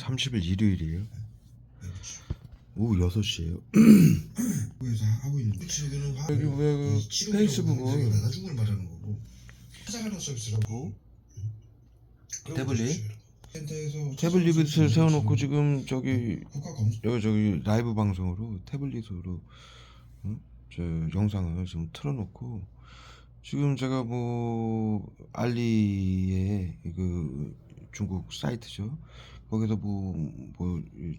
30일 일요일이에요. 네, 그렇죠. 오후 6시에요. 그래서 하고 있는 치료기는 여기 왜 그 페이스북을 나중을 말하는 거고 찾아가는 서비스라고 태블릿을 세워놓고 지금 저기 국가 검수 저기 라이브 방송으로 태블릿으로 저 영상을 지금 틀어놓고 지금 제가 뭐 알리에 그 중국 사이트죠. 거기서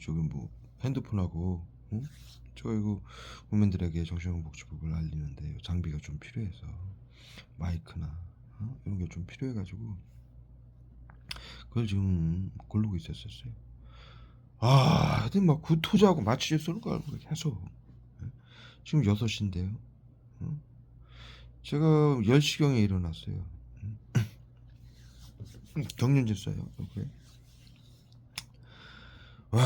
저기 뭐 핸드폰하고 저 이거 국민들에게 정신건강복지법을 알리는데 장비가 좀 필요해서 마이크나 이런 게 좀 필요해가지고 그걸 지금 고르고 있었어요. 하여튼 막 구토자하고 마취제 쏘는 거 알고 계속 지금 6시인데요. 제가 10시경에 일어났어요. 경련제 써요. 이렇게. 와,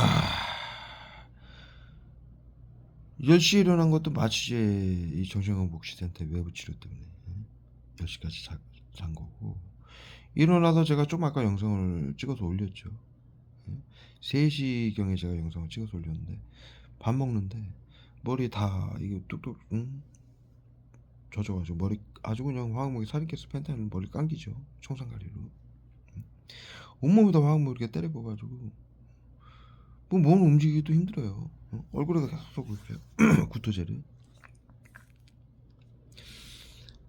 10시에 일어난 것도 마취제 이 정신건강복지센터 외부 치료 때문에 10시까지 잔 거고 일어나서 제가 좀 아까 영상을 찍어서 올렸죠. 3시경에 제가 영상을 찍어서 올렸는데 밥 먹는데 머리 다 이게 뚝뚝 젖어가지고 머리 아주 그냥 화학목이 살인 깼어. 펜타는 머리 감기죠. 청산가리로 온몸에다 화학목 이렇게 때려봐가지고 뭐 몸을 움직이기도 힘들어요. 얼굴에다 계속 쏘고 있어요. 구토제를.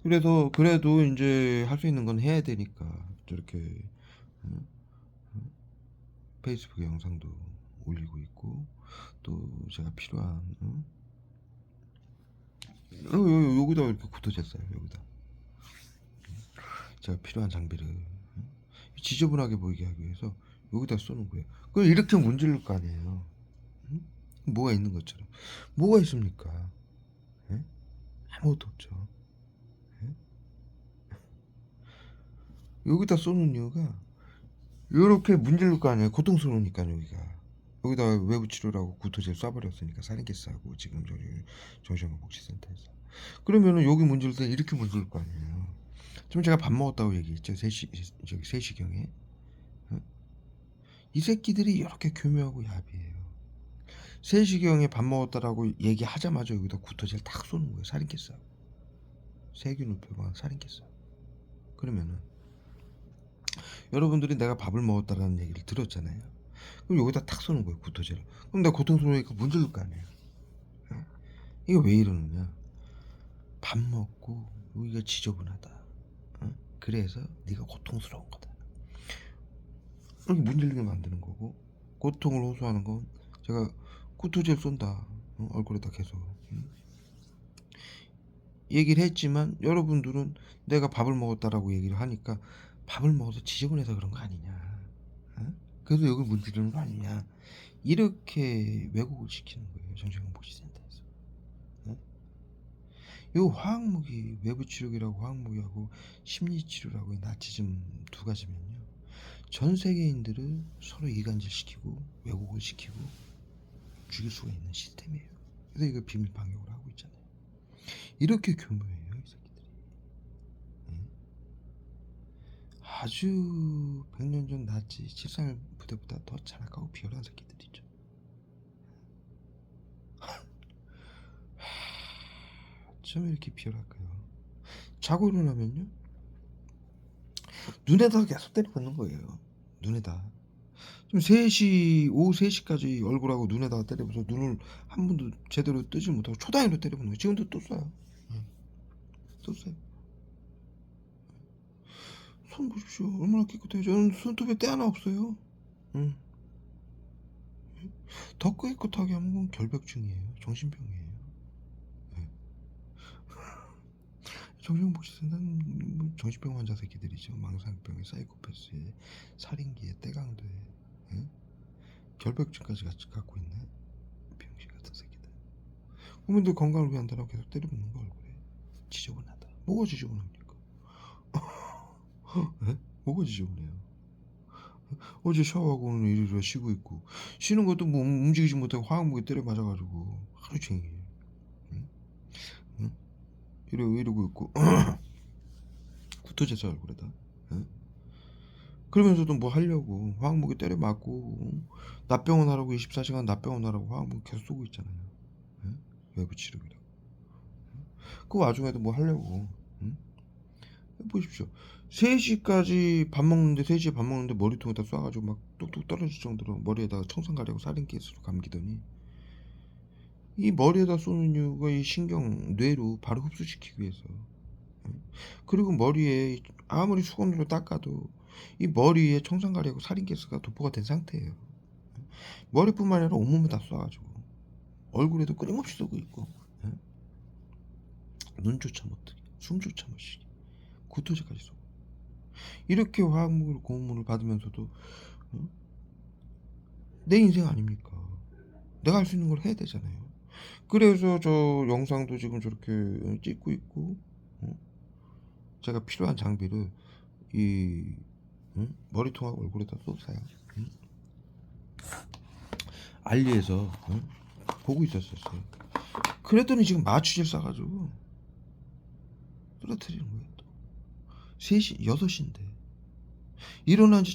그래도 이제 할 수 있는 건 해야 되니까 저렇게 페이스북에 영상도 올리고 있고 또 제가 필요한 여기다 이렇게 구토제 써요. 여기다 제가 필요한 장비를 지저분하게 보이게 하기 위해서 여기다 쏘는 거예요. 그럼 이렇게 문지를 거 아니에요. 뭐가 있는 것처럼. 뭐가 있습니까? 예? 아무것도 없죠. 예? 여기다 쏘는 이유가 이렇게 문지를 거 아니에요. 고통스러우니까 여기다 외부 치료라고 구토제를 쏴버렸으니까 살인캐스하고 지금 저기 정신건강복지센터에서 그러면은 여기 문질 때 이렇게 문질 거 아니에요. 지금 제가 밥 먹었다고 얘기했죠. 3시경에 이 새끼들이 이렇게 교묘하고 야비해요. 3시경에 밥 먹었다라고 얘기하자마자 여기다 구토제를 탁 쏘는 거예요. 살인캐스 세균을 표방한 살인캐스. 그러면은 여러분들이 내가 밥을 먹었다라는 얘기를 들었잖아요. 그럼 여기다 탁 쏘는 거예요. 구토제를. 그럼 내가 고통스러우니까 문질릴 거 아니에요. 이거 왜 이러느냐. 밥 먹고 여기가 지저분하다. 그래서 네가 고통스러운 거다. 이렇게 문질리게 만드는 거고 고통을 호소하는 건 제가 구토제를 쏜다. 얼굴에다 계속 얘기를 했지만 여러분들은 내가 밥을 먹었다라고 얘기를 하니까 밥을 먹어서 지저분해서 그런 거 아니냐. 그래서 여기 문지르는 거 아니냐. 이렇게 왜곡을 시키는 거예요. 정신건강복지센터에서. 요 화학무기 외부 치료기라고 화학무기하고 심리치료라고 나치즘 두 가지면요. 전 세계인들을 서로 이간질시키고 왜곡을 시키고 죽일 수가 있는 시스템이에요. 그래서 이걸 비밀 방역을 하고 있잖아요. 이렇게 교묘해요, 이 새끼들이. 아주 100년 전 나치 731 부대보다 더 잔악하고 비열한 새끼들이죠. 좀 이렇게 비열할까요? 자고 일어나면요 눈에다 계속 때려붓는 거예요. 눈에다. 지금 오후 3시까지 얼굴하고 눈에다가 때려서 눈을 한 번도 제대로 뜨지 못하고 초단위로 때려보는 거예요. 지금도 또 쏴요. 또 쏴요. 손 보십시오. 얼마나 깨끗해요. 저는 손톱에 때 하나 없어요. 더 깨끗하게 하면 건 결벽증이에요. 정신병이에요. 정신복지센터는 정신병 환자 새끼들이죠. 망상병에 사이코패스에 살인기에 떼강도에 결벽증까지 같이 갖고 있는 병신 같은 새끼들. 국민들 건강을 위한다라고 계속 때려붓는 거 얼굴에. 지저분하다. 뭐가 지저분합니까? 뭐가 지저분해요? 어제 샤워하고 오늘 이리로 쉬고 있고 쉬는 것도 뭐 움직이지 못하고 화학무기 때려 맞아가지고 하루 종일 이러고 있고 구토제 써 얼굴에다. 그러면서도 뭐 하려고 화학무기 때려 맞고 납병원 하라고 24시간 납병원 하라고 화학무기 계속 쏘고 있잖아요. 응? 외부 치료기라고. 그 와중에도 뭐 하려고. 응? 보십시오. 3시까지 밥 먹는데 3시에 밥 먹는데 머리통에다 쏴가지고 막 뚝뚝 떨어질 정도로 머리에다가 청산 가려고 살인케이스로 감기더니 이 머리에다 쏘는 이유가 이 신경 뇌로 바로 흡수시키기 위해서. 응? 그리고 머리에 아무리 수건으로 닦아도 이 머리에 청산 가려고 살인케이스가 도포가 된 상태예요. 머리뿐만 아니라 온몸에 다 쏴가지고 얼굴에도 끊임없이 쏘고 있고. 응? 눈조차 못 뜨게 숨조차 못 쉬게 구토제까지 쏘고 이렇게 화학무기로 고문을 받으면서도 응? 내 인생 아닙니까? 내가 할 수 있는 걸 해야 되잖아요. 그래서 저 영상도 지금 저렇게 찍고 있고 제가 필요한 장비를 이 머리통하고 얼굴에다 쏟아요. 알리에서 보고 있었어요. 그랬더니 지금 마취제 싸가지고 떨어뜨리는 거예요. 또 3시 6시인데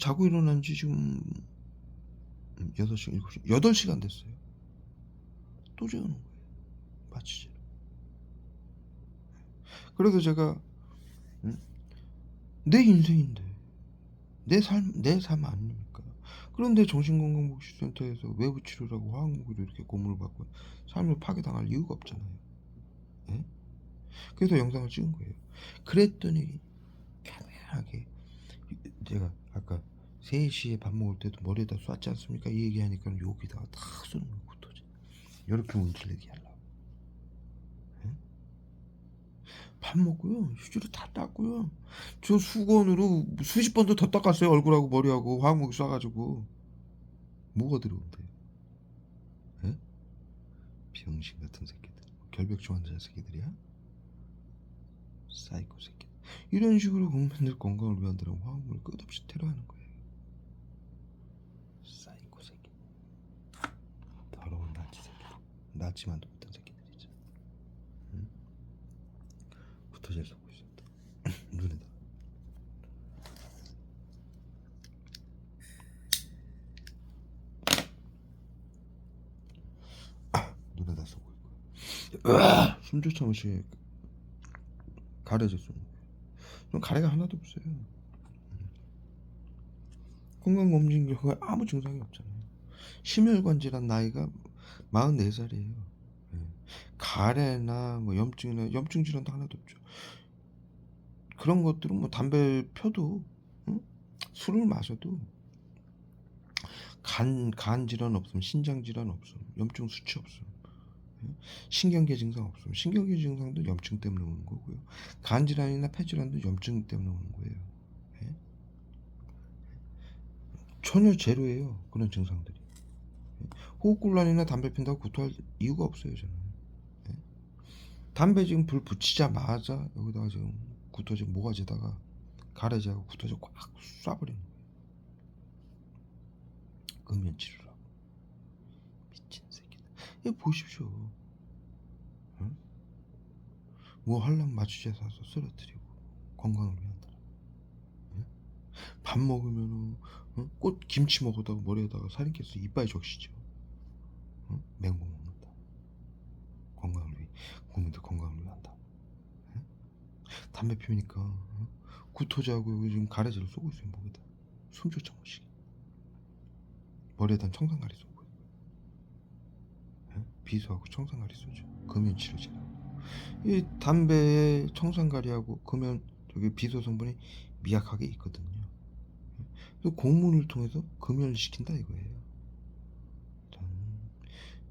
자고 일어난 지 지금 6시 7시 8시간 됐어요. 또 재우는 거예요. 마취제를. 그래서 제가 내 인생인데 내 삶 아닙니까? 그런데 정신건강복지센터에서 외부 치료라고 화학무기로 이렇게 고문을 받고 삶을 파괴당할 이유가 없잖아요. 예? 그래서 영상을 찍은 거예요. 그랬더니 편하게 제가 아까 3시에 밥 먹을 때도 머리에다 쐈지 않습니까? 이 얘기하니까 여기다가 탁 쏘는 거예요. 구토제. 이렇게 움찔내게 하려고. 예? 밥 먹고요. 휴지로 다 닦고요. 저 수건으로 수십 번도 더 닦았어요. 얼굴하고 머리하고 화학무기 쏴가지고. 뭐가 들어온대요? 예? 병신 같은 새끼들. 결벽증 환자 새끼들이야? 사이코 새끼. 이런 식으로 국민들 건강을 위한다고 화학물을 끝없이 테러하는 거예요. 사이코 새끼. 더러운 나치 새끼. 나치만도 못한 새끼들이죠. 응? 구토제를 쏘고 있었다. 눈에다. 눈에다 쏘고 있고. 숨조차 없이 가래져 쏘는 거예요. 좀 가래가 하나도 없어요. 건강검진 결과에 아무 증상이 없잖아요. 심혈관 질환 나이가 44살이에요. 가래나 뭐 염증이나 염증 질환도 하나도 없죠. 그런 것들은 뭐 담배 펴도 응? 술을 마셔도 간 질환 없음, 신장 질환 없음, 염증 수치 없음, 신경계 증상 없음. 신경계 증상도 염증 때문에 오는 거고요. 간 질환이나 폐 질환도 염증 때문에 오는 거예요. 예? 전혀 제로예요. 그런 증상들이. 호흡곤란이나 담배 핀다고 구토할 이유가 없어요. 저는. 예? 담배 지금 불 붙이자마자 여기다가 지금 구토제 모가지에다가 가래제하고 구토제 꽉 쏴버리는 거예요. 금연치료라고. 미친 새끼들. 이거 보십시오. 응? 뭐 하려면 마취제 사서 쓰러뜨리고 건강을 위한다. 응? 밥 먹으면은 응? 꽃 김치 먹어다가 머리에다가 살인캐스 이빨 적시죠. 응? 맹고 먹는다. 건강을 위해 국민들 건강을 위한다. 응? 담배 피우니까 응? 구토제하고 여기 지금 가래제를 쏘고 있어요. 목에다 숨조차 못 쉬게. 머리에다 청산가리 쏘고 응? 비수하고 청산가리 쏘죠. 금연치료제라고. 이 담배에 청산가리하고 금연 저기 비소 성분이 미약하게 있거든요. 그 고문을 통해서 금연을 시킨다 이거예요.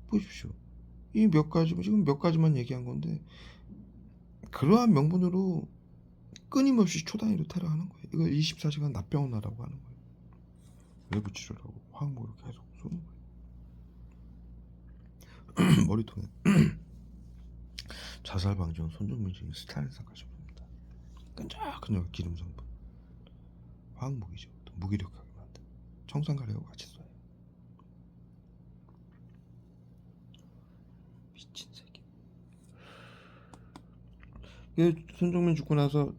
보십시오. 이 몇 가지 지금 몇 가지만 얘기한 건데 그러한 명분으로 끊임없이 초단위로 테러하는 거예요. 이걸 24시간 납병원하라고 하는 거예요. 외부 치료라고 화학물을 계속 쏘는 거예요. 머리통에 자살 방지원 손정민 중에 스타일상까지 봅니다. 끈적끈적 기름 성분 화학무기죠. 또 무기력하게 만든 청산가리하고 같이 쏴요. 미친 새끼. 손정민 죽고 나서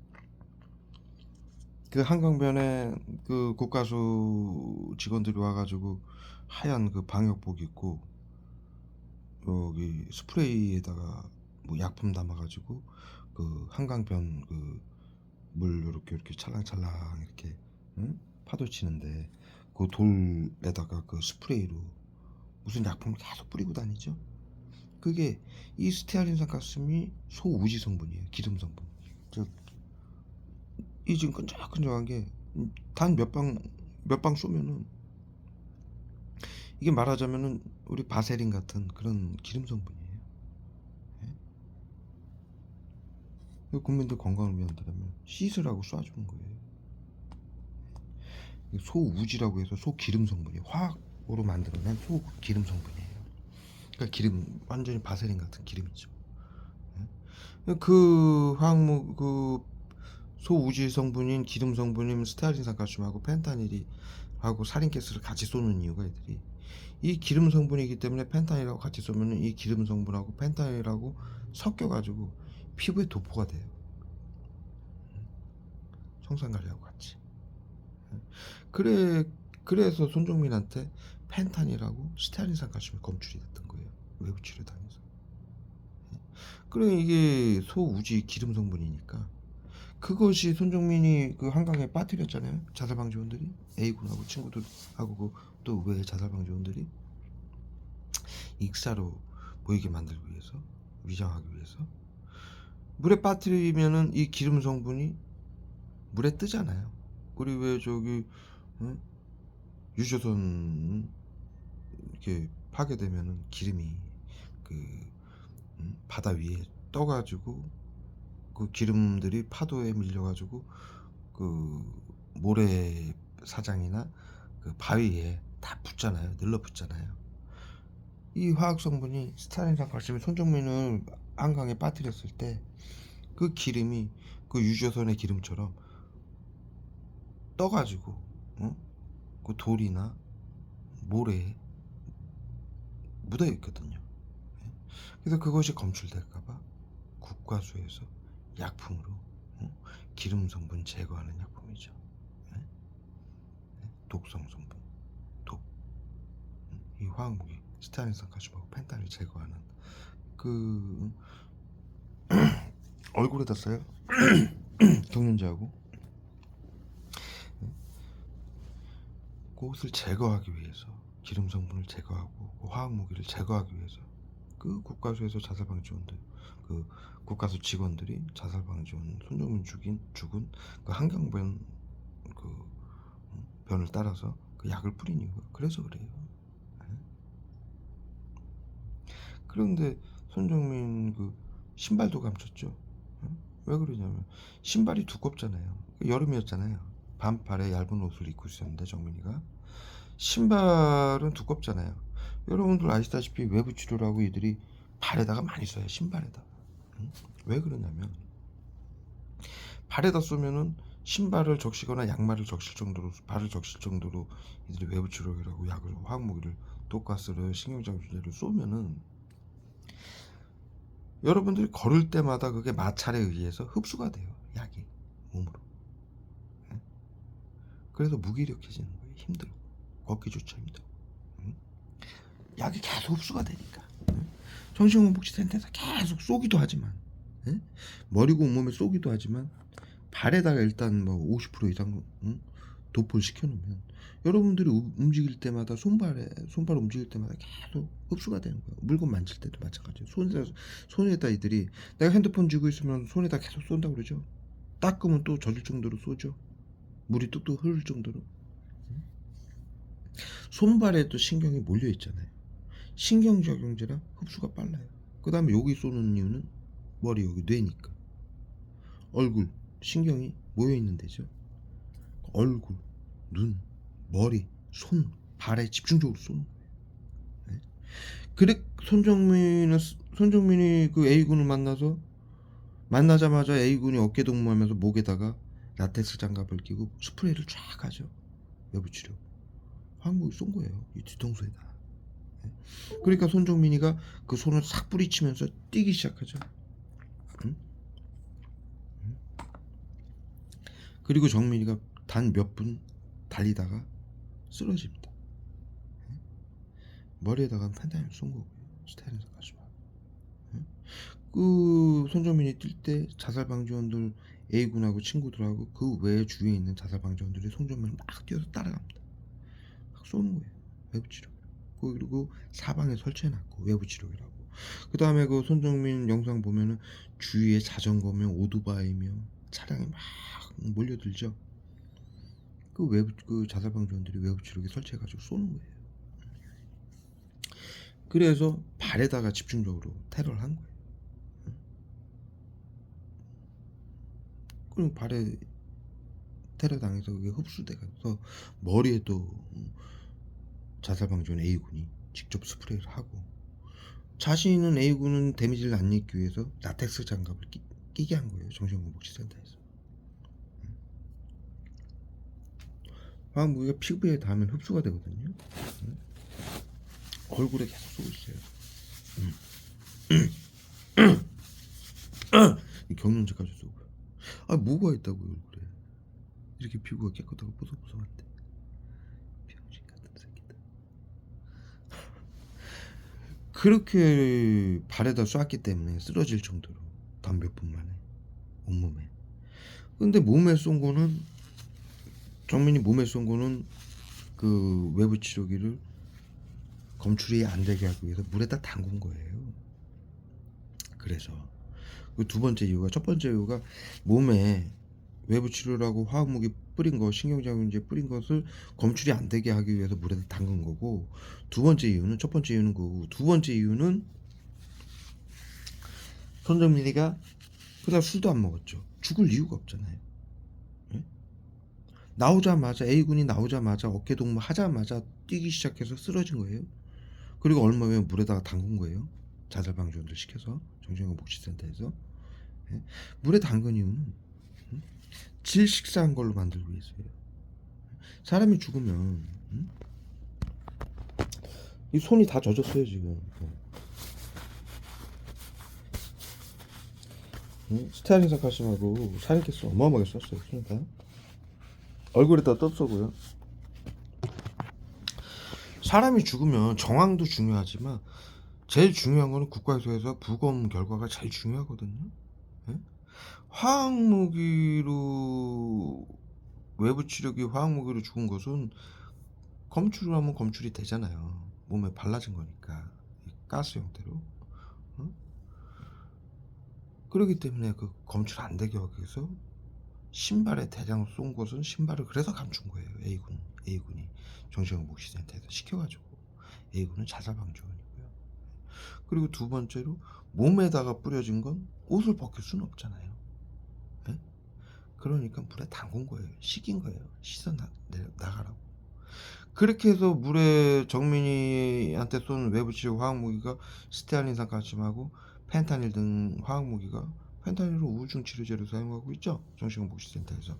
그 한강변에 그 국가수 직원들이 와가지고 하얀 그 방역복 입고 여기 스프레이에다가 뭐 약품 담아가지고 그 한강변 그 물 요렇게 찰랑찰랑 이렇게 응? 파도 치는데 그 돌에다가 그 스프레이로 무슨 약품을 계속 뿌리고 다니죠. 그게 이 스테아린산 가스이 소우지 성분이에요. 기름 성분. 즉 이 지금 끈적끈적한 게 단 몇 방 쏘면은 이게 말하자면은 우리 바세린 같은 그런 기름 성분이에요. 예? 국민들 건강을 위한다면 씻으라고 쏴주는 거예요. 소우지라고 해서 소기름 성분이에요. 화학으로 만들어낸 소기름 성분이에요. 그러니까 기름 완전히 바세린 같은 기름이죠. 예? 그 화학물 그 소우지 성분인 기름 성분인 스테아린산 칼슘하고 펜타닐이 하고 살인가스를 같이 쏘는 이유가 애들이 이 기름 성분이기 때문에 펜타닐하고 같이 쏘면 이 기름 성분하고 펜타닐하고 섞여가지고 피부에 도포가 돼요. 성상가리하고 같이. 그래서 손정민한테 펜타닐하고 스테아린산 칼슘이 검출이 됐던 거예요. 외부 치료 당해서. 그래 이게 소우지 기름 성분이니까 그것이 손정민이 그 한강에 빠뜨렸잖아요. 자살방지원들이 A군하고 친구들하고 또 외 자살방지원들이 익사로 보이게 만들기 위해서 위장하기 위해서 물에 빠뜨리면은 이 기름 성분이 물에 뜨잖아요. 우리 왜 저기 응? 유조선 이렇게 파괴되면은 기름이 그 바다 위에 떠가지고 그 기름들이 파도에 밀려가지고 그 모래 사장이나 그 바위에 다 붙잖아요. 늘러붙잖아요. 이 화학 성분이 스타린산 칼슘이 손정민을 한강에 빠뜨렸을 때 그 기름이 그 유조선의 기름처럼 떠가지고 그 돌이나 모래에 묻어 있거든요. 그래서 그것이 검출될까봐 국과수에서 약품으로 기름 성분 제거하는 약품이죠. 독성 성분, 독. 이 화학무기 스테아린산 칼슘하고 펜타닐 제거하는 그 얼굴에다 써요. 경련제하고 그것을 제거하기 위해서 기름 성분을 제거하고 그 화학무기를 제거하기 위해서 그 국가수에서 자살방지원들 그 국가수 직원들이 자살방지원 손정민 죽은 그 한강변 그 변을 따라서 그 약을 뿌린 이유가 그래서 그래요. 그런데 손정민 그 신발도 감췄죠. 왜 그러냐면 신발이 두껍잖아요. 여름이었잖아요. 반팔에 얇은 옷을 입고 있었는데 정민이가 신발은 두껍잖아요. 여러분들 아시다시피 외부 치료라고 이들이 발에다가 많이 써요. 신발에다가. 왜 그러냐면 발에다 쏘면은 신발을 적시거나 양말을 적실 정도로 발을 적실 정도로 이들이 외부 치료라고 약을 화학무기를 독가스를 신경장주제를 쏘면은 여러분들이 걸을 때마다 그게 마찰에 의해서 흡수가 돼요. 약이 몸으로. 그래서 무기력해지는 거예요. 힘들고 걷기조차 힘들고. 약이 계속 흡수가 되니까. 정신건복지센터에서 계속 쏘기도 하지만 머리고 온몸에 쏘기도 하지만 발에다가 일단 뭐 50% 이상 도포를 시켜놓으면 여러분들이 움직일 때마다 손발 움직일 때마다 계속 흡수가 되는 거예요. 물건 만질 때도 마찬가지예요. 손에다 이들이 내가 핸드폰 쥐고 있으면 손에다 계속 쏜다고 그러죠. 닦으면 또 젖을 정도로 쏘죠. 물이 뚝뚝 흐를 정도로. 손발에도 신경이 몰려 있잖아요. 신경작용제라 흡수가 빨라요. 그 다음에 여기 쏘는 이유는 머리 여기 뇌니까. 얼굴 신경이 모여있는 데죠. 얼굴, 눈, 머리, 손, 발에 집중적으로 쏘는 거예요. 네? 그래 손정민이 그 A군을 만나자마자 A군이 어깨동무하면서 목에다가 라텍스 장갑을 끼고 스프레이를 쫙 하죠. 외부치료 한국에 쏜 거예요. 이 뒤통수에다. 그러니까 손정민이가 그 손을 싹 뿌리치면서 뛰기 시작하죠. 그리고 정민이가 단 몇 분 달리다가 쓰러집니다. 머리에다가 펜타닐 쏜 거고요. 스타일에서 가지마. 그 손정민이 뛸 때 자살방지원들 A군하고 친구들하고 그 외에 주위에 있는 자살방지원들이 손정민을 막 뛰어서 따라갑니다. 막 쏘는 거예요. 외부 치료. 그리고 사방에 설치해놨고 외부 치료기라고. 그 다음에 그 손정민 영상 보면은 주위에 자전거며 오토바이며 차량이 막 몰려들죠. 그 외부 그 자살방지원들이 외부 치료기 설치해가지고 쏘는 거예요. 그래서 발에다가 집중적으로 테러를 한 거예요. 그리고 발에 테러 당해서 그게 흡수돼서 머리에도 자살방지원 A군이 직접 스프레이를 하고, 자신은 A군은 데미지를 안 입기 위해서 라텍스 장갑을 끼게 한 거예요. 정신건복지센터에서. 화학무기가 피부에 닿으면 흡수가 되거든요. 얼굴에 계속 쏘고 있어요. 경련제까지 쏘고. 아, 뭐가 있다고요 얼굴에. 이렇게 피부가 깨끗하고 뽀송뽀송한데. 병신 같은 새끼들. 그렇게 발에다 쐈기 때문에 쓰러질 정도로 단 몇 분 만에 온몸에. 근데 몸에 쏜 거는, 정민이 몸에 쏜 거는 그 외부 치료기를 검출이 안 되게 하기 위해서 물에다 담근 거예요. 그래서 그 두 번째 이유가, 첫 번째 이유가 몸에 외부 치료라고 화학무기 뿌린 거, 신경작용제 뿌린 것을 검출이 안 되게 하기 위해서 물에다 담근 거고, 두 번째 이유는, 첫 번째 이유는 그거고, 두 번째 이유는 손정민이가 그날 술도 안 먹었죠. 죽을 이유가 없잖아요. 예? 나오자마자, A군이 나오자마자 어깨 동무 하자마자 뛰기 시작해서 쓰러진 거예요. 그리고 얼마 후에 물에다가 담근 거예요. 자살방지원들 시켜서 정신건복지센터에서. 예? 물에 담근 이유는 질식사한 걸로 만들기 위해서예요. 사람이 죽으면 이 손이 다 젖었어요 지금. 스타일린 사카심하고 살인캐스 어마어마하게 썼어요. 손이 다 얼굴에다 떴어고요. 사람이 죽으면 정황도 중요하지만 제일 중요한 거는 국가에서 부검 결과가 제일 중요하거든요. 예? 화학무기로, 외부 치료기 화학무기로 죽은 것은 검출을 하면 검출이 되잖아요. 몸에 발라진 거니까 가스 형태로. 그렇기 때문에 그 검출 안 되게 하기 위해서 신발에 대량 쏜 것은 신발을 그래서 감춘 거예요. A군이 정신건복지센터에서 시켜가지고. A군은 자살방지원이고요. 그리고 두 번째로 몸에다가 뿌려진 건 옷을 벗길 수는 없잖아요. 네? 그러니까 물에 담근 거예요. 식인 거예요. 씻어 나가라고. 그렇게 해서 물에 정민이한테 쏜 외부치료 화학무기가 스테알린산 가침하고 펜타닐 등 화학무기가, 펜타닐은 우울증 치료제로 사용하고 있죠. 정신건복지센터에서.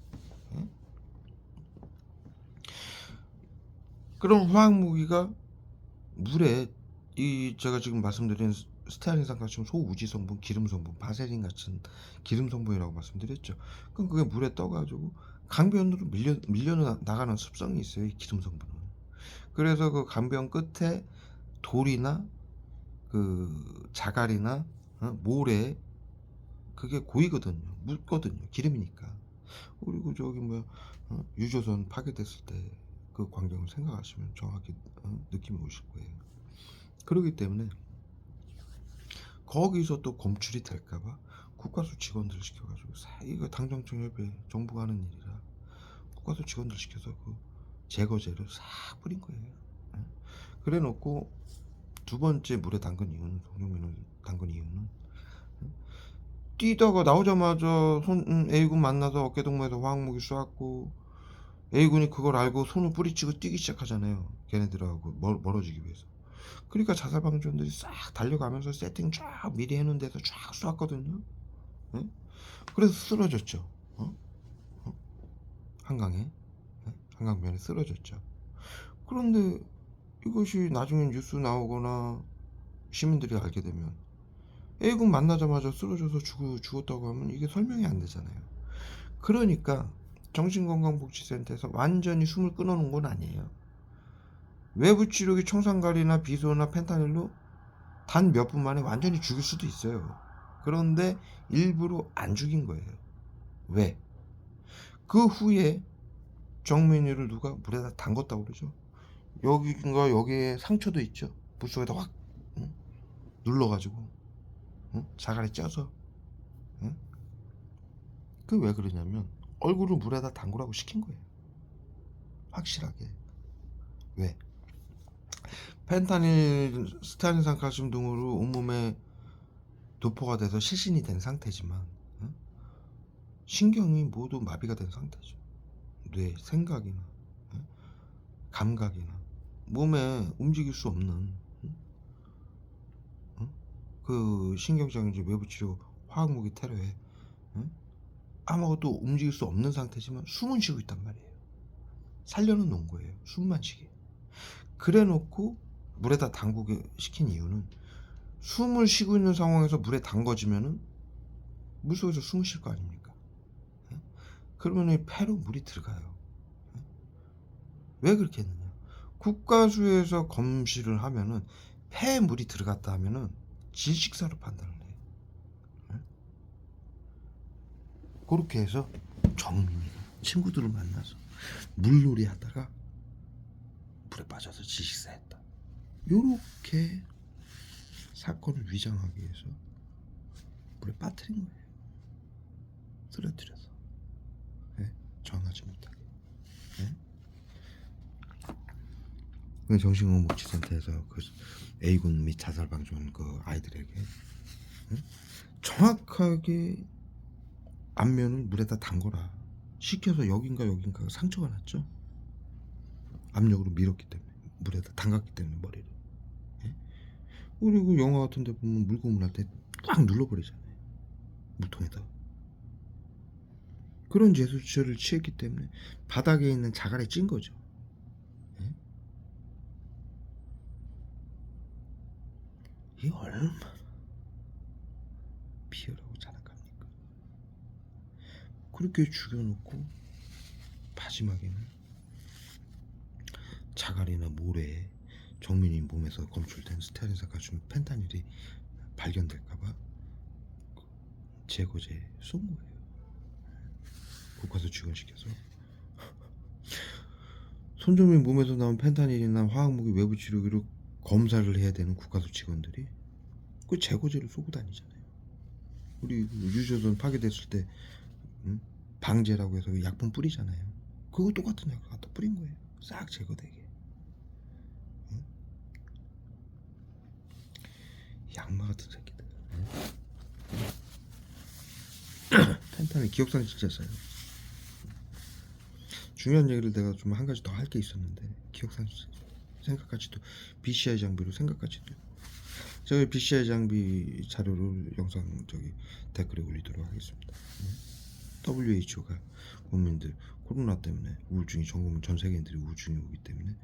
예? 그런 화학무기가 물에, 이 제가 지금 말씀드린 스테알린산 가침 소우지 성분, 기름 성분, 바세린 같은 기름 성분이라고 말씀드렸죠. 그럼 그게 물에 떠가지고 강변으로 밀려 나가는 습성이 있어요. 이 기름 성분은. 그래서 그 강변 끝에 돌이나 그 자갈이나 모래, 그게 고이거든요. 묻거든요. 기름이니까. 그리고 저기 뭐야, 유조선 파괴됐을 때 그 광경을 생각하시면 정확히 느낌이 오실 거예요. 그렇기 때문에 거기서 또 검출이 될까봐 국가수 직원들 시켜가지고, 이거 당정청 협의 정부가 하는 일이라 국가수 직원들 시켜서 그 제거제를 싹 뿌린 거예요. 그래 놓고 두 번째 물에 담근 이유는, 송정민을 담근 이유는, 뛰다가 나오자마자 A군 만나서 어깨동무에서 화학무기 쏘았고, A군이 그걸 알고 손을 뿌리치고 뛰기 시작하잖아요. 걔네들하고 멀어지기 위해서. 그러니까 자살방지원들이 싹 달려가면서 세팅 쫙 미리 해놓은 데서 쫙 쏘았거든요. 네? 그래서 쓰러졌죠. 한강에. 네? 한강변에 쓰러졌죠. 그런데 이것이 나중에 뉴스 나오거나 시민들이 알게 되면, A군 만나자마자 쓰러져서 죽었다고 하면 이게 설명이 안 되잖아요. 그러니까 정신건강복지센터에서 완전히 숨을 끊어놓은 건 아니에요. 외부 치료기 청산가리나 비소나 펜타닐로 단 몇 분 만에 완전히 죽일 수도 있어요. 그런데 일부러 안 죽인 거예요. 왜? 그 후에 정민이를 누가 물에다 담궜다고 그러죠. 여기인가 여기에 상처도 있죠. 물속에다 확 응? 눌러가지고 응? 자갈에 쪄서 응? 그 왜 그러냐면 얼굴을 물에다 담그라고 시킨 거예요. 확실하게. 왜? 펜타닐, 스타린산, 칼슘 등으로 온몸에 도포가 돼서 실신이 된 상태지만 응? 신경이 모두 마비가 된 상태죠. 뇌, 생각이나 응? 감각이나 몸에 움직일 수 없는 응? 응? 그 신경장애제 외부치료 화학무기 테러에 응? 아무것도 움직일 수 없는 상태지만 숨은 쉬고 있단 말이에요. 살려는 놓은 거예요. 숨만 쉬게. 그래 놓고 물에다 담그게 시킨 이유는 숨을 쉬고 있는 상황에서 물에 담궈지면은 물속에서 숨을 쉴 거 아닙니까? 응? 그러면 이 폐로 물이 들어가요. 응? 왜 그렇게 했느냐? 국가수에서 검시를 하면은 폐에 물이 들어갔다 하면은 질식사로 판단을 해요. 응? 그렇게 해서 정민이가 친구들을 만나서 물놀이 하다가 물에 빠져서 질식사했다. 요렇게 사건을 위장하기 위해서 물에 빠뜨린 거예요. 쓰러뜨려서. 네? 정하지 못하게. 네? 정신건강복지센터에서 그 A군 및 자살방지원 그 아이들에게 네? 정확하게 안면을 물에다 담궈라. 시켜서 여긴가 상처가 났죠. 압력으로 밀었기 때문에 물에다 담갔기 때문에 머리를. 네? 그리고 영화 같은 데 보면 물고문 할 때 꽉 눌러버리잖아요. 물통에다. 그런 제스처를 취했기 때문에 바닥에 있는 자갈에 찐 거죠. 예? 이게 얼마나 비열하고 잔악합니까? 그렇게 죽여놓고 마지막에는 자갈이나 모래에 정민이 몸에서 검출된 스테아린산 칼슘 펜타닐이 발견될까봐 제거제 쏜 거예요. 국가서 지원시켜서 손정민 몸에서 나온 펜타닐이나 화학무기 외부 치료기로 검사를 해야 되는 국가수 직원들이 그 제거제를 쏘고 다니잖아요. 우리 유조선 파괴됐을 때 방제라고 해서 그 약품 뿌리잖아요. 그거 똑같은 약을 갖다 뿌린 거예요. 싹 제거되게. 응? 양마 같은 새끼들. 응? 펜타닐 기억상실 진짜 써요. 중요한 얘기를 내가 좀 한 가지 더 할 게 있었는데 기억상실 생각까지도 BCI 장비로 생각까지도 저희 BCI 장비 자료를 영상 저기 댓글에 올리도록 하겠습니다. WHO가 국민들 코로나 때문에 우울증이 전 세계인들이 우울증이 오기 때문에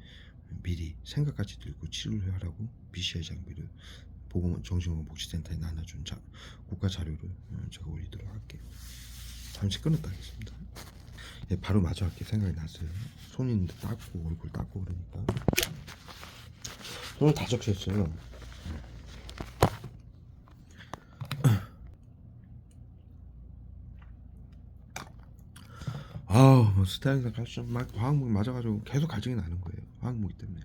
미리 생각까지 들고 치료를 하라고 BCI 장비를 정신건강복지센터에 나눠준 국가 자료를 제가 올리도록 할게요. 잠시 끊었다 하겠습니다. 예, 바로 마저 할게 생각이 났어요. 손 있는데 닦고 얼굴 닦고 그러니까 손을 다 적셨어요. 아우 뭐 스타일링 칼슘 막 화학무기 맞아가지고 계속 갈증이 나는 거예요. 화학무기 때문에.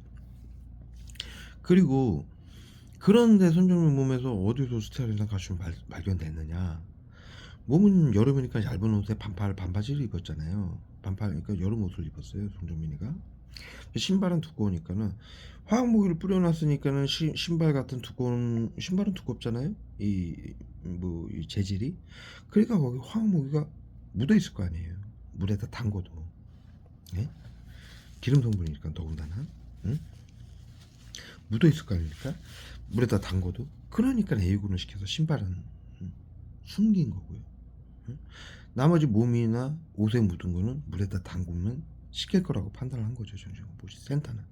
그리고 그런데 손정민 몸에서 어디서 스테아린산 칼슘이 발견됐느냐? 몸은 여름이니까 얇은 옷에 반바지를 입었잖아요. 그러니까 여름 옷을 입었어요, 손정민이가. 신발은 두꺼우니까는 화학무기를 뿌려놨으니까는 신발 같은 두꺼운 신발은 두껍잖아요. 이 재질이. 그러니까 거기 화학무기가 묻어 있을 거 아니에요. 물에다 담궈도. 예? 기름 성분이니까 더군다나. 응? 묻어 있을 거 아닙니까? 물에다 담궈도. 그러니까 A군을 시켜서 신발은 숨긴 거고요. 나머지 몸이나 옷에 묻은 거는 물에다 담그면 식힐 거라고 판단을 한 거죠. 정신건강복지센터는.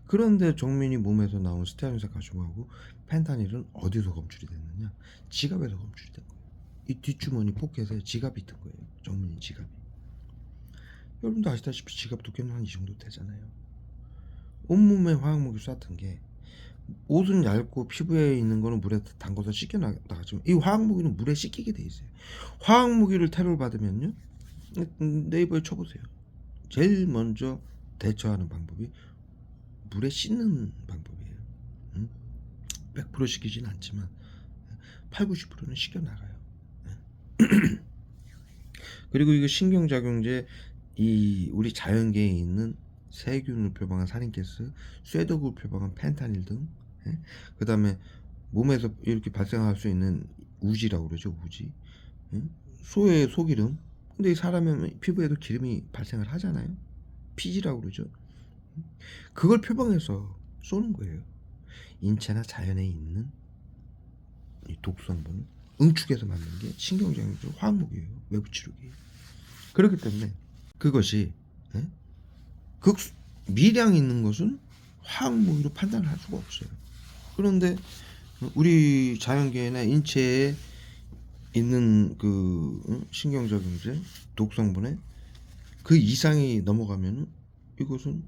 그런데 정민이 몸에서 나온 스테아린산 칼슘하고 펜타닐은 어디서 검출이 됐느냐? 지갑에서 검출이 된 거예요. 이 뒷주머니 포켓에 지갑이 든 거예요. 정민이 지갑이. 여러분도 아시다시피 지갑 두께는 한 이 정도 되잖아요. 온몸에 화학무기 쐈던 게 옷은 얇고 피부에 있는 거는 물에 담궈서 씻겨 나가지만 이 화학무기는 물에 씻기게 돼 있어요. 화학무기를 테러를 받으면요, 네이버에 쳐보세요. 제일 먼저 대처하는 방법이 물에 씻는 방법이에요. 100% 씻기진 않지만 8, 90%는 씻겨 나가요. 그리고 이거 신경작용제, 이 우리 자연계에 있는 세균을 표방한 살인가스, 쇠독을 표방한 펜타닐 등, 그 다음에 몸에서 이렇게 발생할 수 있는 우지라고 그러죠. 우지, 소의 소기름. 근데 이 사람의 피부에도 기름이 발생을 하잖아요. 피지라고 그러죠. 그걸 표방해서 쏘는 거예요. 인체나 자연에 있는 이 독성분을 응축해서 만든 게 신경작용제 화학무기예요. 외부 치료기. 그렇기 때문에 그것이 극 미량 있는 것은 화학무기로 판단을 할 수가 없어요. 그런데 우리 자연계나 인체에 있는 그 신경작용제 독성분에 그 이상이 넘어가면은 이것은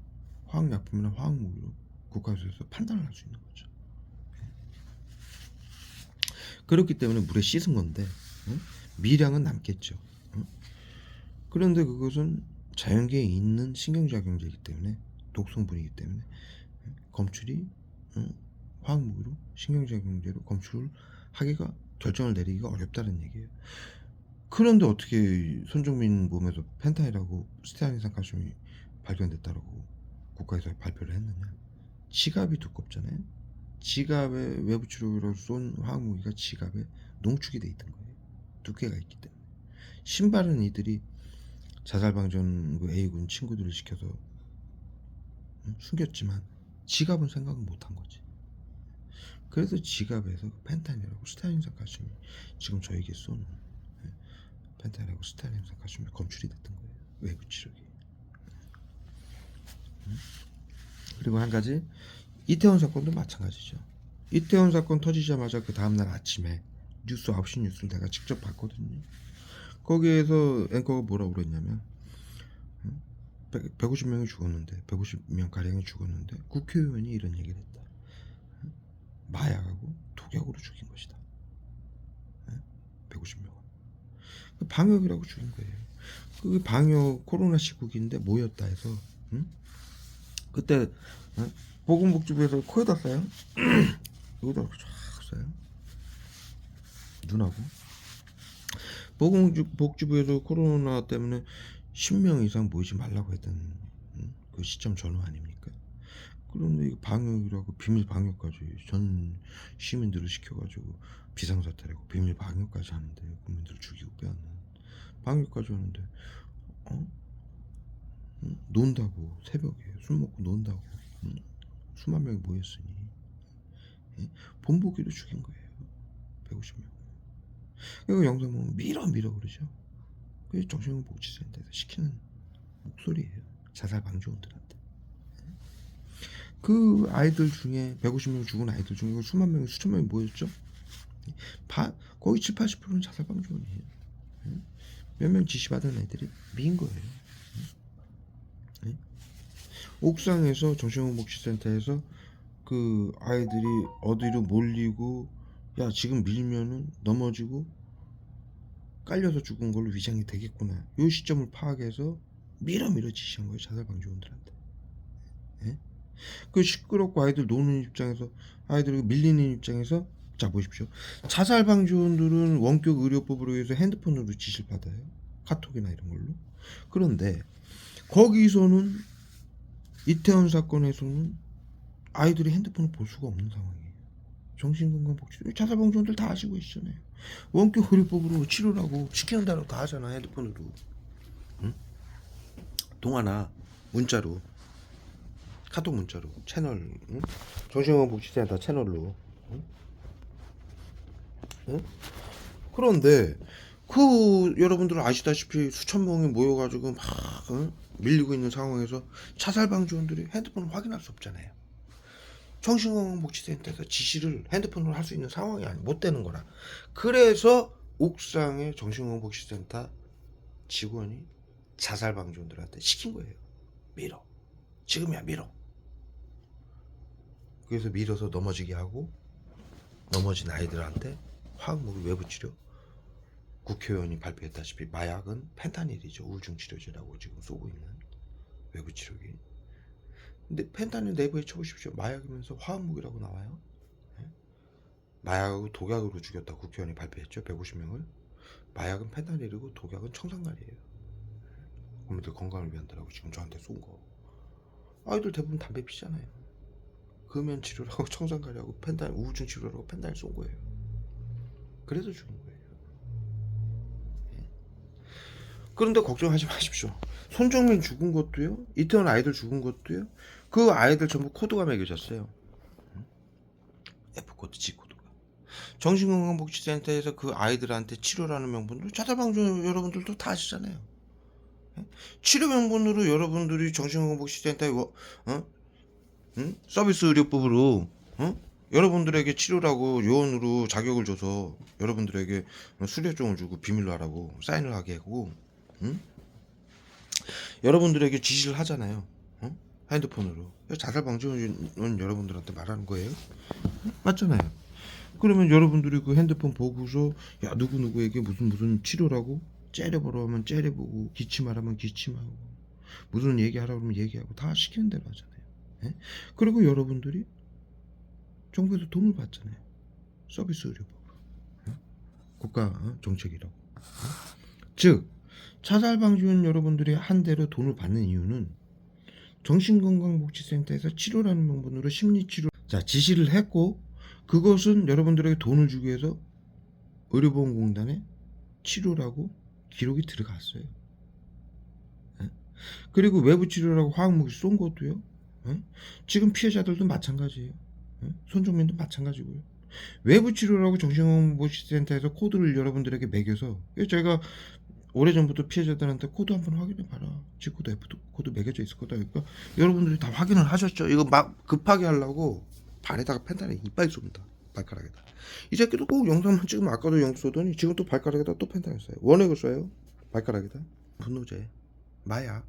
화학약품이나 화학무기로 국가에서 판단을 할 수 있는 거죠. 그렇기 때문에 물에 씻은 건데 미량은 남겠죠. 그런데 그것은 자연계에 있는 신경작용제이기 때문에, 독성분이기 때문에 검출이 화학무기로 신경작용제로 검출을 하기가, 결정을 내리기가 어렵다는 얘기예요. 그런데 어떻게 손정민 몸에서 펜타닐하고 스테아린산 칼슘이 발견됐다라고 국가에서 발표를 했느냐. 지갑이 두껍잖아요. 지갑에 외부 치료로 쏜 화학무기가 지갑에 농축이 돼 있던 거예요. 두께가 있기 때문에. 신발은 이들이 자살방전 A군 친구들을 시켜서 숨겼지만 지갑은 생각은 못한 거지. 그래서 지갑에서 펜타닐하고 스타린산 칼슘이 지금 저에게 쏘는 펜타닐하고 스타린산 칼슘이 검출이 됐던 거예요. 외부 치료기. 그리고 한 가지, 이태원 사건도 마찬가지죠. 이태원 사건 터지자마자 그 다음날 아침에 뉴스 9시 뉴스를 내가 직접 봤거든요. 거기에서 앵커가 뭐라고 그랬냐면 150명이 죽었는데, 150명 가량이 죽었는데 국회의원이 이런 얘기를 했다. 마약하고 독약으로 죽인 것이다. 150명. 방역이라고 죽인 거예요. 그 방역 코로나 시국인데 모였다 해서 그때 보건복지부에서 코에다 써요. 여기다 쫙 써요. 눈하고. 보건복지부에서 코로나 때문에 10명 이상 모이지 말라고 했던 그 시점 전후 아닙니까? 그런데 이 방역이라고 비밀 방역까지 전 시민들을 시켜가지고 비상사태라고 비밀 방역까지 하는데, 국민들을 죽이고 빼앗는 방역까지 하는데 논다고 새벽에 술 먹고 논다고 수만 명이 모였으니 본보기로 죽인 거예요. 150명. 이거 영상 보면 밀어 그러죠. 그게 정신건강복지센터에서 시키는 목소리예요. 자살 방지원들한테. 그 아이들 중에 150명 죽은 아이들 중에 수만 명이 수천 명이 모였죠. 거의 7, 80%는 자살 방지원이에요. 몇 명 지시받은 애들이 미인 거예요. 옥상에서 정신건강복지센터에서 그 아이들이 어디로 몰리고, 야 지금 밀면은 넘어지고 깔려서 죽은 걸로 위장이 되겠구나, 요 시점을 파악해서 밀어 지시한 거예요. 자살 방지원들한테. 그 시끄럽고 아이들 노는 입장에서, 아이들 밀리는 입장에서, 자 보십시오. 자살 방지원들은 원격 의료법으로 해서 핸드폰으로 지시를 받아요. 카톡이나 이런 걸로. 그런데 거기서는, 이태원 사건에서는 아이들이 핸드폰을 볼 수가 없는 상황이에요. 정신건강복지 자살방지원들 다 아시고 있잖아요. 원격 의료법으로 치료를 하고 시키는다고 다 하잖아. 핸드폰으로. 동화나 문자로, 카톡 문자로, 채널, 정신건강복지센터 채널로. 그런데 그 여러분들 아시다시피 수천 명이 모여가지고 막 밀리고 있는 상황에서 자살방지원들이 핸드폰을 확인할 수 없잖아요. 정신건강복지센터에서 지시를 핸드폰으로 할 수 있는 상황이 못 되는 거라. 그래서 옥상에 정신건강복지센터 직원이 자살 방지원들한테 시킨 거예요. 밀어. 지금이야 밀어. 그래서 밀어서 넘어지게 하고 넘어진 아이들한테 화학무기 외부 치료. 국회의원이 발표했다시피 마약은 펜타닐이죠. 우울증 치료제라고 지금 쏘고 있는 외부 치료기. 근데 펜타닐 내부에 쳐보십시오. 마약이면서 화학무기라고 나와요. 네? 마약하고 독약으로 죽였다 국회의원이 발표했죠. 150명을. 마약은 펜타닐이고 독약은 청산가리예요. 국민들 건강을 위한다라고 지금 저한테 쏜 거. 아이들 대부분 담배 피잖아요. 금연 치료라고 청산가리하고 펜타닐, 우울증 치료라고 펜타닐 쏜 거예요. 그래서 죽은 거예요. 예. 그런데 걱정하지 마십시오. 손정민 죽은 것도요, 이태원 아이들 죽은 것도요, 그 아이들 전부 코드가 매겨졌어요. F코드, G코드가. 정신건강복지센터에서 그 아이들한테 치료라는 명분으로 자살방지 여러분들도 다 아시잖아요. 치료 명분으로 여러분들이 정신건강복지센터에 서비스 의료법으로 여러분들에게 치료라고 요원으로 자격을 줘서 여러분들에게 수료증을 주고 비밀로 하라고 사인을 하게 하고 여러분들에게 지시를 하잖아요. 핸드폰으로. 자살방지원 여러분들한테 말하는 거예요. 맞잖아요. 그러면 여러분들이 그 핸드폰 보고서 야 누구누구에게 무슨 치료라고 째려보라 하면 째려보고 기침하라면 기침하고 무슨 얘기하라 그러면 얘기하고 다 시키는 대로 하잖아요. 예? 그리고 여러분들이 정부에서 돈을 받잖아요. 서비스 의료법으로. 국가 정책이라고. 즉 자살방지원 여러분들이 한 대로 돈을 받는 이유는 정신건강복지센터에서 치료라는 명분으로 심리치료 지시를 했고 그것은 여러분들에게 돈을 주기 위해서 의료보험공단에 치료라고 기록이 들어갔어요. 그리고 외부 치료라고 화학무기 쏜 것도요. 지금 피해자들도 마찬가지예요. 손정민도 마찬가지고요. 외부 치료라고 정신건강복지센터에서 코드를 여러분들에게 매겨서 제가 오래전부터 피해자들한테 코드 한번 확인해 봐라. G코드, F코드 매겨져 있을 거다. 그러니까 여러분들이 다 확인을 하셨죠. 이거 막 급하게 하려고 발에다가 펜타닐 이빨 쏩니다. 발가락에다. 이 새끼도 꼭 영상만 찍으면 아까도 영 쏘더니 지금 또 발가락에다 또 펜타닐 쏴요. 원액을 쏴요. 발가락에다. 분노제, 마약.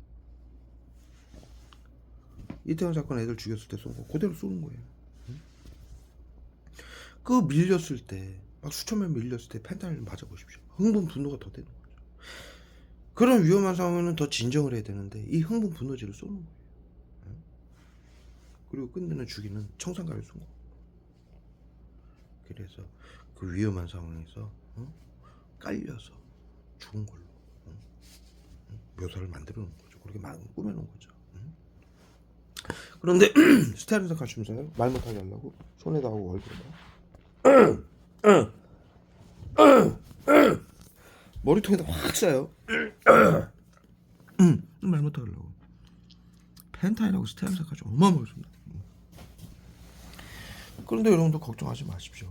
이태원 사건 애들 죽였을 때 쏜 거 그대로 쏘는 거예요. 그 밀렸을 때 막 수천 명 밀렸을 때 펜타닐 맞아보십시오. 흥분 분노가 더 되는 거죠. 그런 위험한 상황에는 더 진정을 해야 되는데 이 흥분 분노제를 쏘는 거예요. 그리고 끝내는 죽이는 청산가를 쏜 거. 그래서 그 위험한 상황에서 깔려서 죽은 걸로 묘사를 만들어 놓은 거죠. 그렇게 꾸며 놓은 거죠. 그런데 스타일에서 가시면서요 말 못하게 하려고 손에다 하고 얼굴에다 머리통에다 확 쏴요. 말 못하게 하려고 펜타일하고 스테암사까지 어마어마하게 쏩니다. 그런데 여러분들 걱정하지 마십시오.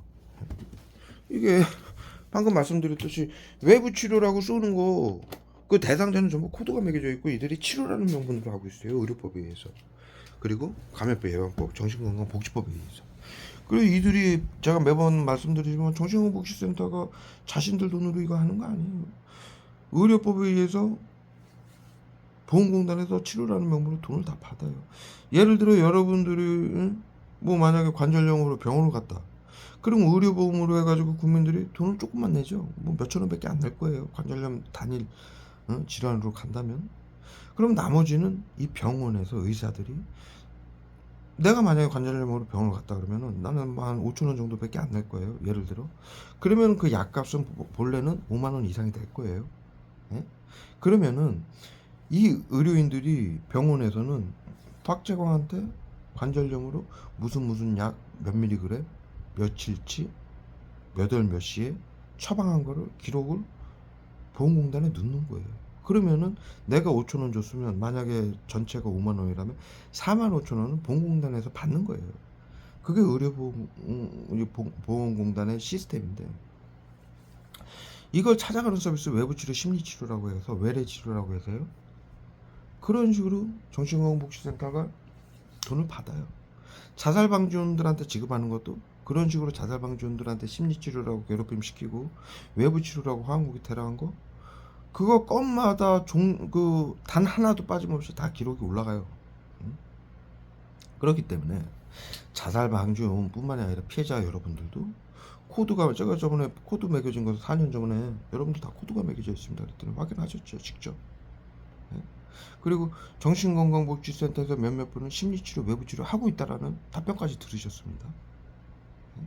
이게 방금 말씀드렸듯이 외부 치료라고 쏘는 거 그 대상자는 전부 코드가 매겨져 있고 이들이 치료라는 명분으로 하고 있어요. 의료법에 의해서. 그리고 감염병 예방법, 정신건강복지법에 의해서. 그리고 이들이 제가 매번 말씀드리지만 정신건강복지센터가 자신들 돈으로 이거 하는 거 아니에요. 의료법에 의해서 보험공단에서 치료라는 명분으로 돈을 다 받아요. 예를 들어 여러분들이 뭐 만약에 관절염으로 병원을 갔다. 그럼 의료보험으로 해가지고 국민들이 돈을 조금만 내죠. 뭐 몇천 원밖에 안 낼 거예요. 관절염 단일 질환으로 간다면. 그럼 나머지는 이 병원에서 의사들이 내가 만약에 관절염으로 병원을 갔다 그러면은 나는 한 5천 원 정도밖에 안 낼 거예요. 예를 들어. 그러면 그 약값은 본래는 5만 원 이상이 될 거예요. 예? 그러면은 이 의료인들이 병원에서는 박재광한테 관절염으로 무슨 약 몇 밀리그램 며칠치 몇 월 몇 시에 처방한 거를 기록을 보험공단에 넣는 거예요. 그러면은 내가 5천 원 줬으면 만약에 전체가 5만 원이라면 4만 5천 원은 보험공단에서 받는 거예요. 그게 의료보험공단의 시스템인데 이걸 찾아가는 서비스 외부치료 심리치료라고 해서 외래치료라고 해서요. 그런 식으로 정신건강복지센터가 돈을 받아요. 자살방지원들한테 지급하는 것도 그런 식으로 자살방지원들한테 심리치료라고 괴롭힘 시키고 외부치료라고 화학무기 테러한 거 그거 건마다 단 하나도 빠짐없이 다 기록이 올라가요. 응? 그렇기 때문에 자살 방지용뿐만이 아니라 피해자 여러분들도 코드가 제가 저번에 코드 매겨진 거 4년 전에 여러분들 다 코드가 매겨져 있습니다. 그랬더니 확인하셨죠, 직접. 예? 그리고 정신건강복지센터에서 몇몇 분은 심리치료, 외부치료 하고 있다라는 답변까지 들으셨습니다. 예?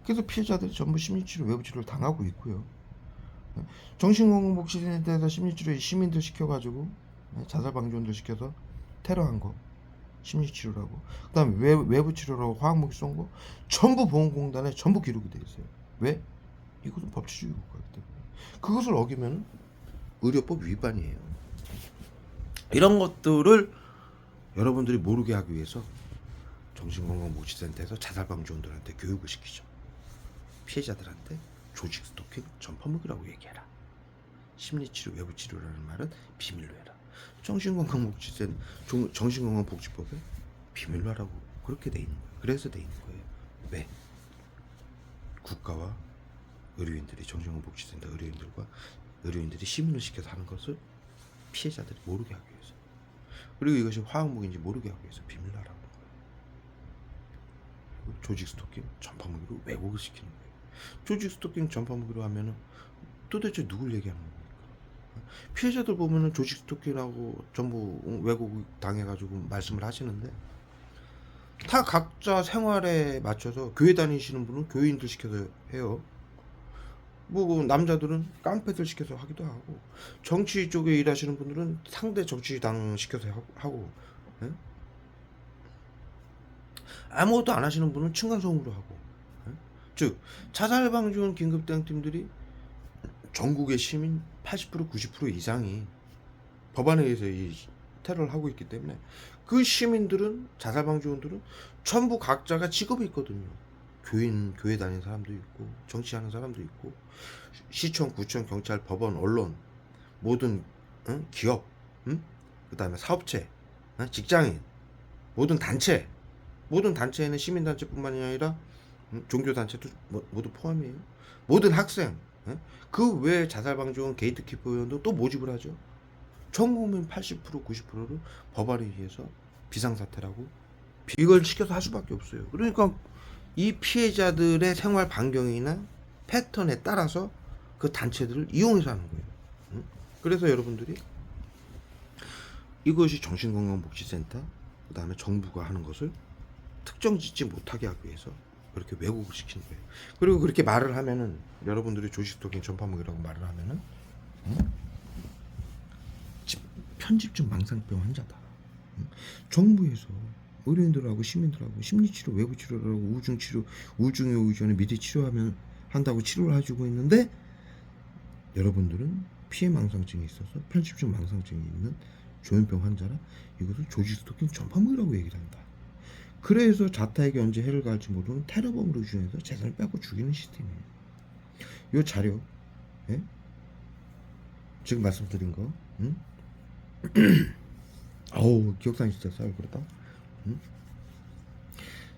그래서 피해자들이 전부 심리치료, 외부치료를 당하고 있고요. 예? 정신건강복지센터에서 심리치료 시민들 시켜가지고 자살방지원들 시켜서 테러한 거 심리치료라고, 그 다음에 외부치료라고 화학무기 쏜 거 전부 보건공단에 전부 기록이 돼 있어요. 왜? 이것은 법치주의 국가이기 때문에. 그것을 어기면 의료법 위반이에요. 이런 것들을 여러분들이 모르게 하기 위해서 정신건강복지센터에서 자살방지원들한테 교육을 시키죠. 피해자들한테 조직 스토킹 전파무기라고 얘기해라. 심리치료, 외부치료라는 말은 비밀로 해라. 정신건강복지법에 비밀로 하라고 그렇게 돼 있는 거예요. 그래서 돼 있는 거예요. 왜? 국가와 의료인들이, 정신건강복지센터 의료인들이 시민을 시켜서 하는 것을 피해자들이 모르게 하기 위해서, 그리고 이것이 화학무기인지 모르게 하기 위해서 비밀로 하라고 하는 거예요. 조직 스토킹 전파무기로 왜곡을 시키는 거예요. 조직 스토킹 전파무기로 하면은 도대체 누굴 얘기하는 겁니까? 피해자들 보면은 조직 스토킹하고 전부 왜곡 당해가지고 말씀을 하시는데, 다 각자 생활에 맞춰서 교회 다니시는 분은 교인들 시켜서 해요. 뭐 남자들은 깡패들 시켜서 하기도 하고, 정치 쪽에 일하시는 분들은 상대 정치당 시켜서 하고, 예? 아무것도 안 하시는 분은 층간소음으로 하고, 예? 즉 자살방지원 긴급대응팀들이 전국의 시민 80% 90% 이상이 법안에 의해서 이 테러를 하고 있기 때문에 그 시민들은, 자살방지원들은 전부 각자가 직업이 있거든요. 교회 다니는 사람도 있고, 정치하는 사람도 있고, 시청, 구청, 경찰, 법원, 언론, 모든 기업, 그 다음에 사업체, 직장인, 모든 단체에는 시민단체뿐만이 아니라 종교단체도 모두 포함이에요. 모든 학생, 그 외에 자살방지원 게이트키퍼 위원도 또 모집을 하죠. 전 국민 80% 90%를 법안에 의해서 비상사태라고 이걸 시켜서 할 수밖에 없어요. 그러니까 이 피해자들의 생활 반경이나 패턴에 따라서 그 단체들을 이용해서 하는 거예요. 그래서 여러분들이 이것이 정신건강복지센터, 그 다음에 정부가 하는 것을 특정 짓지 못하게 하기 위해서 그렇게 왜곡을 시키는 거예요. 그리고 그렇게 말을 하면은, 여러분들이 조직스토킹 전파무기라고 말을 하면은 편집증 망상병 환자다. 정부에서 의료인들하고 시민들하고 심리치료, 외부치료라고 우울증치료, 우울증에 의존해 미리 치료하면 한다고 치료를 해주고 있는데, 여러분들은 피해 망상증이 있어서 편집증 망상증이 있는 조현병 환자라 이것을 조직스토킹 전파무기라고 얘기를 한다. 그래서 자타에게 언제 해를 가할지 모르는 테러범으로 유인해서 재산을 빼고 죽이는 시스템이에요. 이 자료, 예? 지금 말씀드린 거, 어우 기억상이 진짜 싸요. 그러다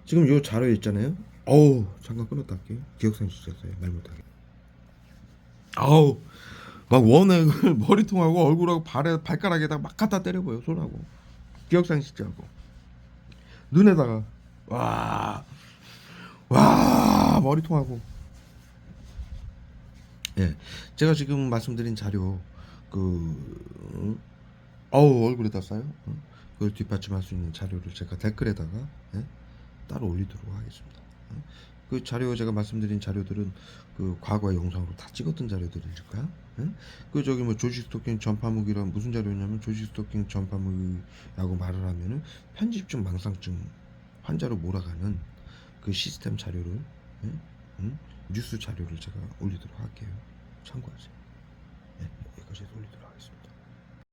지금 요 자료 있잖아요. 어우 잠깐 끊었다 할게요. 기억상이 진짜 싸요. 말 못하게. 아우 막 원액을 머리통하고 얼굴하고 발가락에다가 막 갖다 때려봐요. 손하고 기억상이 진짜 하고 눈에다가 와 머리통하고. 예, 제가 지금 말씀드린 자료 얼굴에다 싸요. 그걸 뒷받침할 수 있는 자료를 제가 댓글에다가 따로 올리도록 하겠습니다. 그 자료, 제가 말씀드린 자료들은 그 과거의 영상으로 다 찍었던 자료들이니까. 그 저기 뭐 조직 스토킹 전파무기란 무슨 자료냐면, 조직 스토킹 전파무기라고 말을 하면은 편집증 망상증 환자로 몰아가는 그 시스템 자료를, 뉴스 자료를 제가 올리도록 할게요. 참고하세요. 여기까지 올리도록 하겠습니다.